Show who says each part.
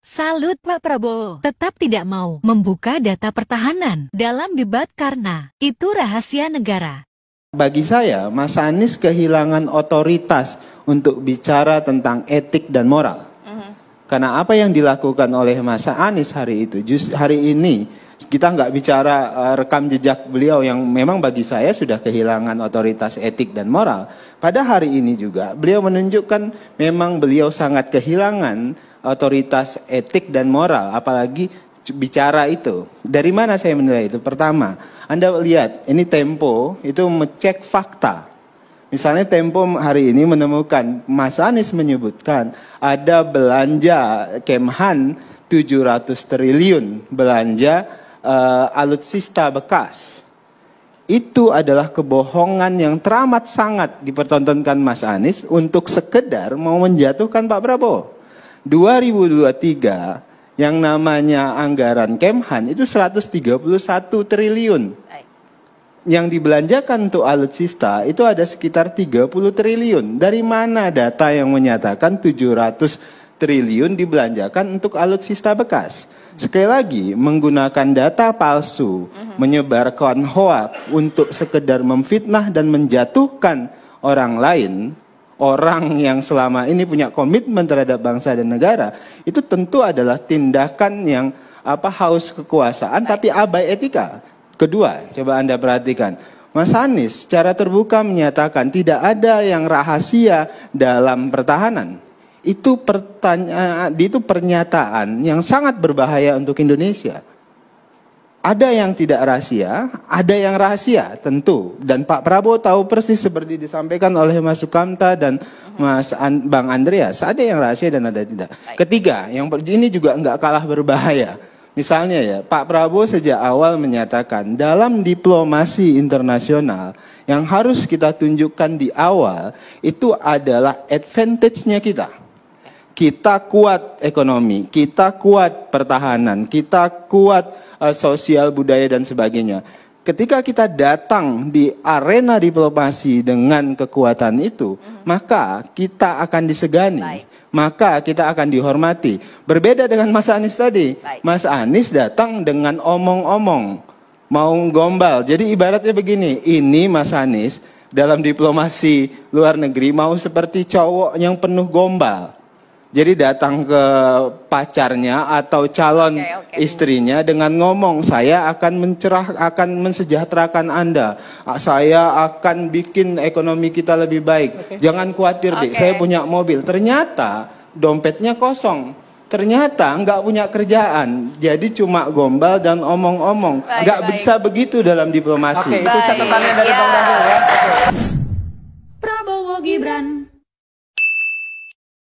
Speaker 1: Salut Pak Prabowo, tetap tidak mau membuka data pertahanan dalam debat karena itu rahasia negara.
Speaker 2: Bagi saya, Mas Anies kehilangan otoritas untuk bicara tentang etik dan moral. Karena apa yang dilakukan oleh Mas Anies hari itu, hari ini kita nggak bicara rekam jejak beliau yang memang bagi saya sudah kehilangan otoritas etik dan moral. Pada hari ini juga beliau menunjukkan memang beliau sangat kehilangan otoritas etik dan moral, apalagi bicara itu. Dari mana saya menilai itu? Pertama, Anda lihat ini Tempo itu mengecek fakta. Misalnya Tempo hari ini menemukan Mas Anies menyebutkan ada belanja Kemhan 700 triliun belanja alutsista bekas. Itu adalah kebohongan yang teramat sangat dipertontonkan Mas Anies untuk sekedar mau menjatuhkan Pak Prabowo. 2023 yang namanya anggaran Kemhan itu 131 triliun. Yang dibelanjakan untuk alutsista itu ada sekitar 30 triliun. Dari mana data yang menyatakan 700 triliun dibelanjakan untuk alutsista bekas? Sekali lagi, menggunakan data palsu, menyebarkan hoak untuk sekedar memfitnah dan menjatuhkan orang lain, orang yang selama ini punya komitmen terhadap bangsa dan negara, itu tentu adalah tindakan yang haus kekuasaan tapi abai etika. Kedua, coba Anda perhatikan, Mas Anies secara terbuka menyatakan tidak ada yang rahasia dalam pertahanan. Itu pernyataan yang sangat berbahaya untuk Indonesia. Ada yang tidak rahasia, ada yang rahasia tentu. Dan Pak Prabowo tahu persis seperti disampaikan oleh Mas Sukamta dan Bang Andreas. Ada yang rahasia dan ada tidak. Ketiga, yang ini juga nggak kalah berbahaya. Misalnya ya, Pak Prabowo sejak awal menyatakan dalam diplomasi internasional yang harus kita tunjukkan di awal itu adalah advantage-nya kita. Kita kuat ekonomi, kita kuat pertahanan, kita kuat sosial budaya dan sebagainya. Ketika kita datang di arena diplomasi dengan kekuatan itu, maka kita akan disegani, maka kita akan dihormati. Berbeda dengan Mas Anies tadi, Mas Anies datang dengan omong-omong, mau gombal. Jadi ibaratnya begini, ini Mas Anies dalam diplomasi luar negeri mau seperti cowok yang penuh gombal. Jadi datang ke pacarnya atau calon istrinya dengan ngomong, saya akan mensejahterakan Anda. Saya akan bikin ekonomi kita lebih baik. Jangan khawatir deh, saya punya mobil. Ternyata dompetnya kosong. Ternyata nggak punya kerjaan. Jadi cuma gombal dan omong-omong. Nggak bisa begitu dalam diplomasi.
Speaker 3: Oke, itu catatannya dari Bang Daniel ya.